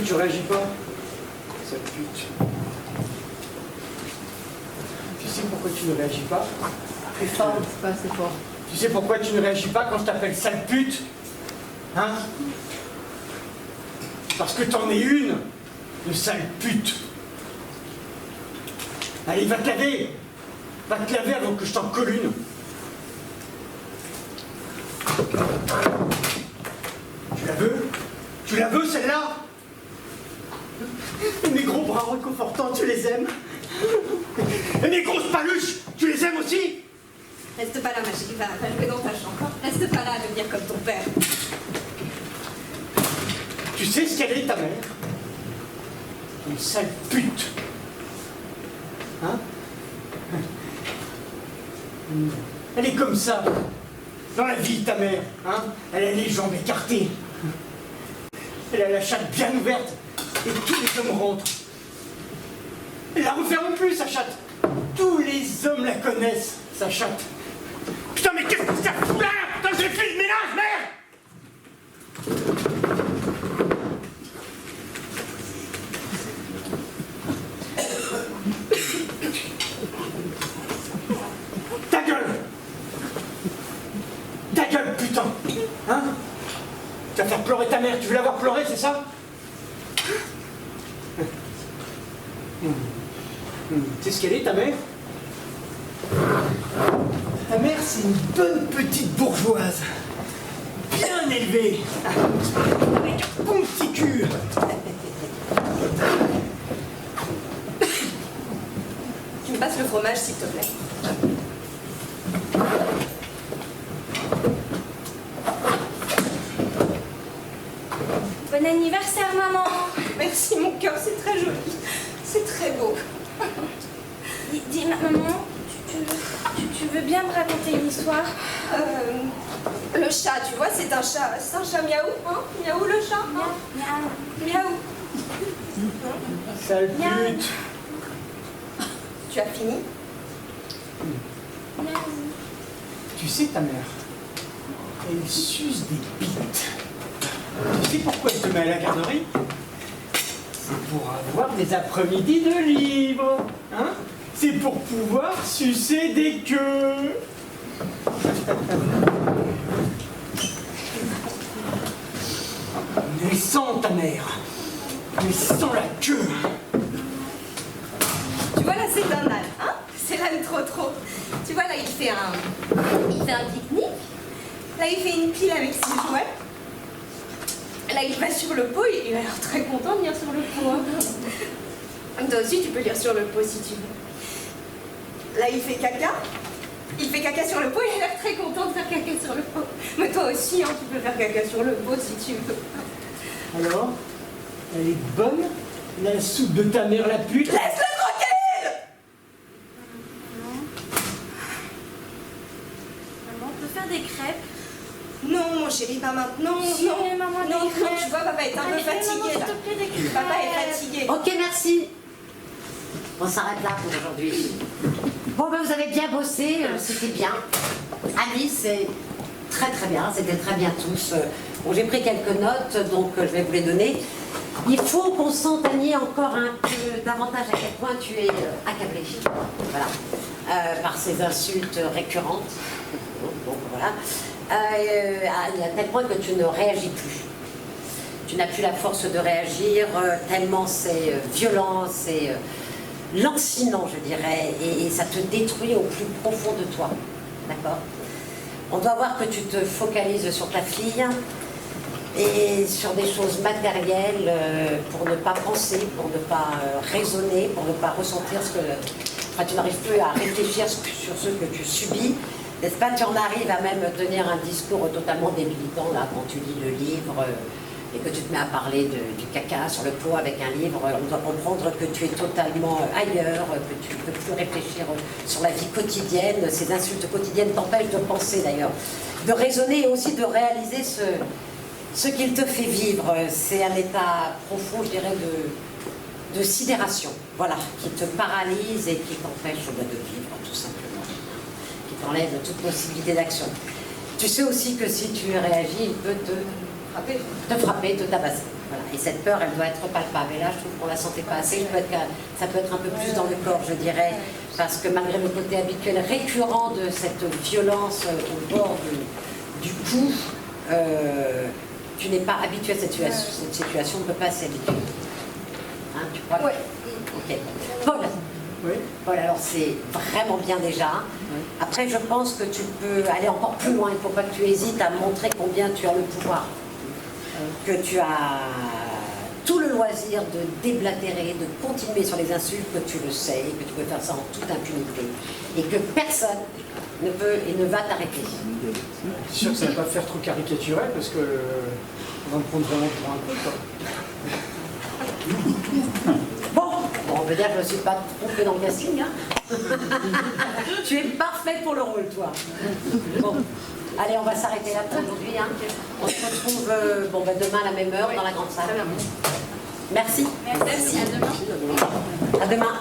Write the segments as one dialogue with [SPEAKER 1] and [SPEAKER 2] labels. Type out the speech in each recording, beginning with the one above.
[SPEAKER 1] tu réagis pas? Sale pute. Tu sais pourquoi tu ne réagis pas?
[SPEAKER 2] C'est fort, c'est pas assez fort.
[SPEAKER 1] Tu sais pourquoi tu ne réagis pas quand je t'appelle sale pute? Hein? Parce que t'en es une sale pute. Allez, va te laver! Va te laver avant que je t'en colle une. Tu la veux? Tu la veux, celle-là? Et mes gros bras réconfortants, tu les aimes? Et mes grosses paluches, tu les aimes aussi?
[SPEAKER 3] Reste pas là, ma chérie, va jouer dans ta chambre. Reste pas là à devenir comme ton père.
[SPEAKER 1] Tu sais ce qu'elle est, ta mère? Une sale pute. Hein? Elle est comme ça. Dans la vie, ta mère. Hein? Elle a les jambes écartées. Elle a la chatte bien ouverte. Et tous les hommes rentrent. Elle la referme plus, sa chatte. Tous les hommes la connaissent, sa chatte. Putain, mais qu'est-ce que ça fout là? Putain, j'ai fait le ménage, merde! Ta gueule! Ta gueule, putain! Hein? Tu vas faire pleurer ta mère, tu veux la voir pleurer, c'est ça? Tu sais ce qu'elle est, ta mère? Ta mère, c'est une bonne petite bourgeoise. Bien élevée. Avec un bon petit cul.
[SPEAKER 3] Tu me passes le fromage, s'il te plaît.
[SPEAKER 4] Bon anniversaire, maman.
[SPEAKER 3] Merci, mon cœur, c'est très joli. C'est très beau.
[SPEAKER 4] Dis, maman, tu veux bien me raconter une histoire?
[SPEAKER 3] Le chat, tu vois, c'est un chat miaou, hein? Miaou le chat, hein?
[SPEAKER 4] Miaou.
[SPEAKER 3] Miaou.
[SPEAKER 1] Sale
[SPEAKER 4] Miaou.
[SPEAKER 1] pute.
[SPEAKER 3] Tu as fini?
[SPEAKER 4] Miaou.
[SPEAKER 1] Tu sais, ta mère, elle suce des bites. Tu sais pourquoi elle te met à la garderie? C'est pour avoir des après-midi de libre. Hein? C'est pour pouvoir sucer des queues. Mais sans ta mère. Mais sans la queue.
[SPEAKER 3] Tu vois, là, c'est un âne, hein? C'est l'âne trop. Tu vois, là, il fait un pique-nique. Là, il fait une pile avec ses jouets. Là, il va sur le pot, il a l'air très content de lire sur le pot. Hein. Toi aussi, tu peux lire sur le pot si tu veux. Là, il fait caca. Il fait caca sur le pot, il a l'air très content de faire caca sur le pot. Mais toi aussi, hein, tu peux faire caca sur le pot si tu veux.
[SPEAKER 1] Alors, elle est bonne, la soupe de ta mère la pute?
[SPEAKER 3] Laisse-le tranquille!
[SPEAKER 4] Maman, on peut faire des crêpes?
[SPEAKER 3] Non, mon chéri, pas maintenant.
[SPEAKER 4] Si,
[SPEAKER 3] non,
[SPEAKER 4] maman, des
[SPEAKER 3] non,
[SPEAKER 4] crêpes.
[SPEAKER 3] tu vois, papa est un peu
[SPEAKER 4] Allez,
[SPEAKER 3] fatigué,
[SPEAKER 4] maman, s'il
[SPEAKER 3] là.
[SPEAKER 4] te plaît, des crêpes.
[SPEAKER 3] Papa est fatigué.
[SPEAKER 5] Ok, merci. On s'arrête là pour aujourd'hui. Bon, ben vous avez bien bossé, c'était bien. Alice, c'est très bien, c'était très bien tous. Bon, j'ai pris quelques notes, donc je vais vous les donner. Il faut qu'on sente, Annie, encore un peu davantage à quel point tu es accablée. Voilà. Par ces insultes récurrentes. Donc voilà. À tel point que tu ne réagis plus. Tu n'as plus la force de réagir, tellement c'est violent, c'est lancinant, je dirais, et ça te détruit au plus profond de toi. D'accord? On doit voir que tu te focalises sur ta fille et sur des choses matérielles pour ne pas penser, pour ne pas raisonner, pour ne pas ressentir ce que... Enfin, tu n'arrives plus à réfléchir sur ce que tu subis. N'est-ce pas? Tu en arrives à même tenir un discours totalement débilitant là, quand tu lis le livre et que tu te mets à parler du caca sur le pot avec un livre. On doit comprendre que tu es totalement ailleurs, que tu ne peux plus réfléchir sur la vie quotidienne. Ces insultes quotidiennes t'empêchent de penser d'ailleurs, de raisonner et aussi de réaliser ce qu'il te fait vivre. C'est un état profond, je dirais, de sidération, voilà, qui te paralyse et qui t'empêche de vivre, tout simplement, qui t'enlève toute possibilité d'action. Tu sais aussi que si tu réagis, il peut te frapper, te tabasser. Voilà. Et cette peur, elle doit être palpable. Et là, je trouve qu'on la sentait pas assez. Ça peut être un peu plus dans le corps, je dirais, parce que malgré le côté habituel récurrent de cette violence au bord du cou, tu n'es pas habitué à cette situation, on ne peut pas s'y habituer. Hein, tu crois?
[SPEAKER 3] Ouais.
[SPEAKER 5] Ok. Paul.
[SPEAKER 1] Oui.
[SPEAKER 5] Paul, alors c'est vraiment bien déjà. Après, je pense que tu peux aller encore plus loin. Il ne faut pas que tu hésites à montrer combien tu as le pouvoir. Que tu as tout le loisir de déblatérer, de continuer sur les insultes, que tu le sais, que tu peux faire ça en toute impunité. Et que personne ne peut et ne va t'arrêter.
[SPEAKER 1] C'est sûr que ça ne va pas faire trop caricaturer parce que on va me prendre vraiment pour un con, quoi.
[SPEAKER 5] Bon, on veut dire que je ne me suis pas trompée dans le casting. Hein. Tu es parfaite pour le rôle, toi. Bon, allez, on va s'arrêter là pour aujourd'hui. Hein. On se retrouve demain à la même heure dans la grande salle. Merci.
[SPEAKER 4] Merci, à demain.
[SPEAKER 5] À demain.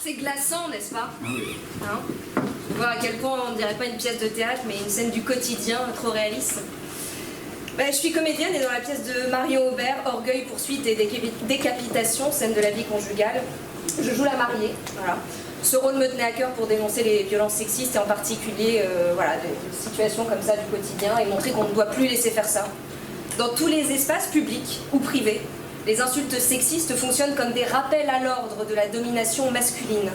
[SPEAKER 3] C'est glaçant, n'est-ce pas? Hein? Voir à quel point on ne dirait pas une pièce de théâtre, mais une scène du quotidien, trop réaliste. Je suis comédienne et dans la pièce de Marion Aubert, Orgueil, poursuite et décapitation, scène de la vie conjugale, je joue la mariée. Voilà. Ce rôle me tenait à cœur pour dénoncer les violences sexistes et en particulier des situations comme ça du quotidien et montrer qu'on ne doit plus laisser faire ça. Dans tous les espaces publics ou privés, les insultes sexistes fonctionnent comme des rappels à l'ordre de la domination masculine.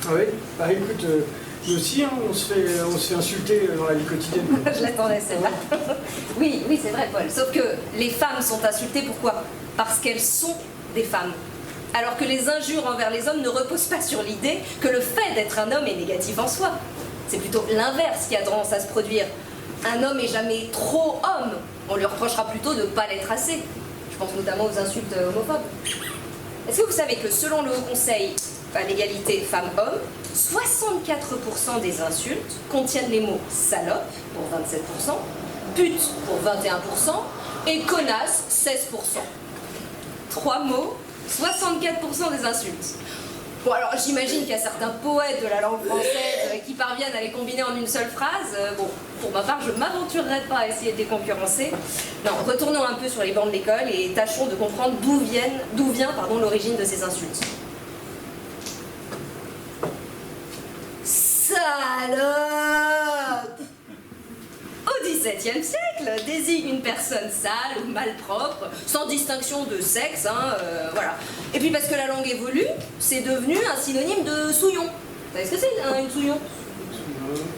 [SPEAKER 1] Ah oui? Bah écoute, nous aussi, hein, on se fait insulter dans la vie quotidienne.
[SPEAKER 3] Je l'attendais celle-là. Oui, c'est vrai, Paul. Sauf que les femmes sont insultées, pourquoi? Parce qu'elles sont des femmes. Alors que les injures envers les hommes ne reposent pas sur l'idée que le fait d'être un homme est négatif en soi. C'est plutôt l'inverse qui a tendance à se produire. Un homme est jamais trop homme. On lui reprochera plutôt de ne pas l'être assez. Je pense notamment aux insultes homophobes. Est-ce que vous savez que selon le Haut Conseil à l'égalité femmes-hommes, 64% des insultes contiennent les mots salope pour 27%, pute pour 21% et connasse 16%. 3 mots, 64% des insultes. Bon, alors j'imagine qu'il y a certains poètes de la langue française qui parviennent à les combiner en une seule phrase. Bon, pour ma part, je ne m'aventurerai pas à essayer de les concurrencer. Non, retournons un peu sur les bancs de l'école et tâchons de comprendre d'où vient l'origine de ces insultes. Salope! Au XVIIe siècle, désigne une personne sale ou malpropre, sans distinction de sexe, voilà. Et puis parce que la langue évolue, c'est devenu un synonyme de souillon. Vous savez ce que c'est, une souillon?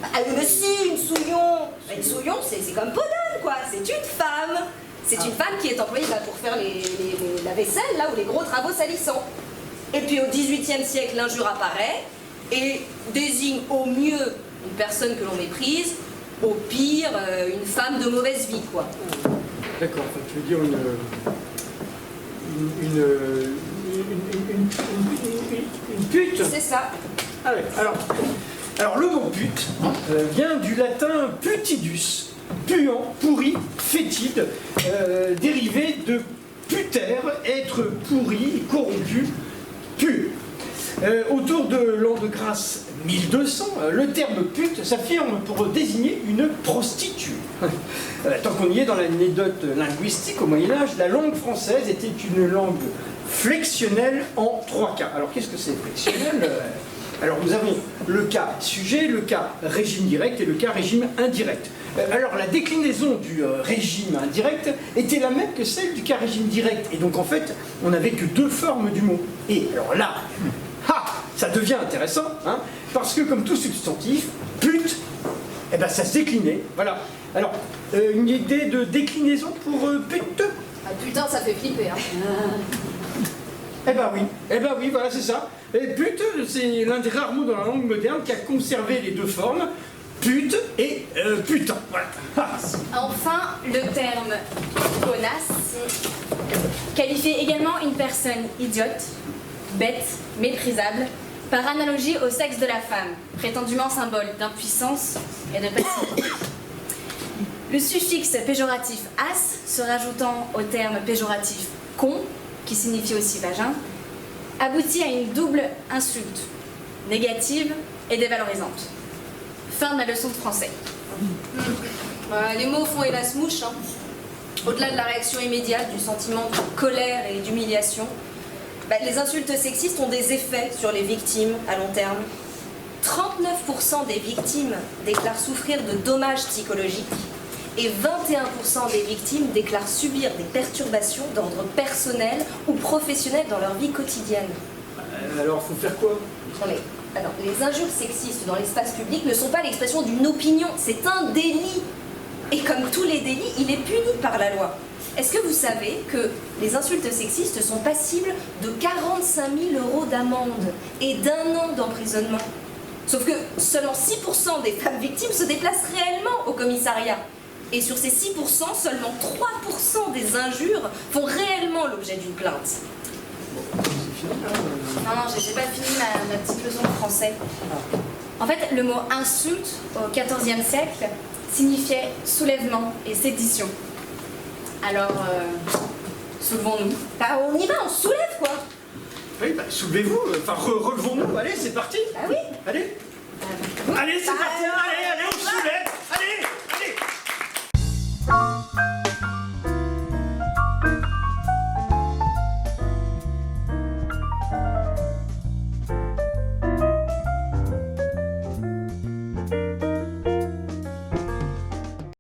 [SPEAKER 3] Ah mais si, une souillon! Une souillon, c'est comme podane, quoi. C'est une femme. C'est une femme qui est employée pour faire la vaisselle, là, ou les gros travaux salissants. Et puis au XVIIIe siècle, l'injure apparaît et désigne au mieux une personne que l'on méprise, au pire, une femme de mauvaise vie, quoi.
[SPEAKER 1] D'accord, tu veux dire une pute?
[SPEAKER 3] C'est ça.
[SPEAKER 1] Ah ouais, alors le mot pute vient du latin putidus, puant, pourri, fétide, dérivé de puter, être pourri, corrompu, pur. Autour de l'an de grâce 1200, le terme pute s'affirme pour désigner une prostituée. Tant qu'on y est dans l'anecdote linguistique, au Moyen-Âge, la langue française était une langue flexionnelle en 3 cas. Alors qu'est-ce que c'est flexionnel? Alors nous avons le cas sujet, le cas régime direct et le cas régime indirect. Alors la déclinaison du régime indirect était la même que celle du cas régime direct. Et donc en fait, on n'avait que 2 formes du mot. Et alors là, ça devient intéressant, hein, parce que comme tout substantif, pute, ça se déclinait. Voilà. Alors, une idée de déclinaison pour pute?
[SPEAKER 3] Ah putain, ça fait flipper, hein.
[SPEAKER 1] Eh ben oui, voilà, c'est ça. Et pute, c'est l'un des rares mots dans la langue moderne qui a conservé les 2 formes, pute et putain. Voilà.
[SPEAKER 4] Enfin, le terme connasse qualifie également une personne idiote, bête, méprisable, par analogie au sexe de la femme, prétendument symbole d'impuissance et de passivité. Le suffixe péjoratif as, se rajoutant au terme péjoratif con, qui signifie aussi vagin, aboutit à une double insulte, négative et dévalorisante. Fin de la leçon de français.
[SPEAKER 3] Les mots font hélas mouche. Hein. Au-delà de la réaction immédiate, du sentiment de colère et d'humiliation, les insultes sexistes ont des effets sur les victimes à long terme. 39% des victimes déclarent souffrir de dommages psychologiques et 21% des victimes déclarent subir des perturbations d'ordre personnel ou professionnel dans leur vie quotidienne.
[SPEAKER 1] Alors, faut faire quoi?
[SPEAKER 3] Non mais, alors, les injures sexistes dans l'espace public ne sont pas l'expression d'une opinion, c'est un délit. Et comme tous les délits, il est puni par la loi. Est-ce que vous savez que les insultes sexistes sont passibles de 45 000 € d'amende et d'1 an d'emprisonnement? Sauf que seulement 6% des femmes victimes se déplacent réellement au commissariat. Et sur ces 6%, seulement 3% des injures font réellement l'objet d'une plainte.
[SPEAKER 4] Non, j'ai pas fini ma petite leçon de français. En fait, le mot insulte au XIVe siècle signifiait soulèvement et sédition. Alors, soulevons-nous.
[SPEAKER 3] On y va, on se soulève quoi.
[SPEAKER 1] Oui, soulevez-vous, relevons-nous, allez, c'est parti.
[SPEAKER 3] Oui.
[SPEAKER 1] Allez. Allez, c'est parti.